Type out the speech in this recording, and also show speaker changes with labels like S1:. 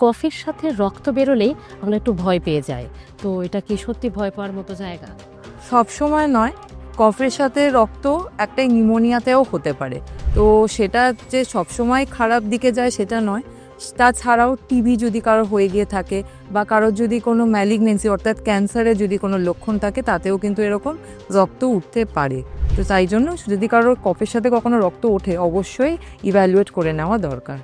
S1: কফির সাথে রক্ত বেরোলেই আমরা একটু ভয় পেয়ে যাই, তো এটা কি সত্যি ভয় পাওয়ার মতো জায়গা?
S2: সব সময় নয়, কফের সাথে রক্ত একটা নিউমোনিয়াতেও হতে পারে। তো সেটা যে সবসময় খারাপ দিকে যায় সেটা নয়। তাছাড়াও টিবি যদি কারো হয়ে গিয়ে থাকে বা কারোর যদি কোনো ম্যালিগনেন্সি অর্থাৎ ক্যান্সারের যদি কোনো লক্ষণ থাকে তাতেও কিন্তু এরকম রক্ত উঠতে পারে। তো তাই জন্য যদি কারোর কফের সাথে কখনো রক্ত ওঠে অবশ্যই ইভ্যালুয়েট করে নেওয়া দরকার।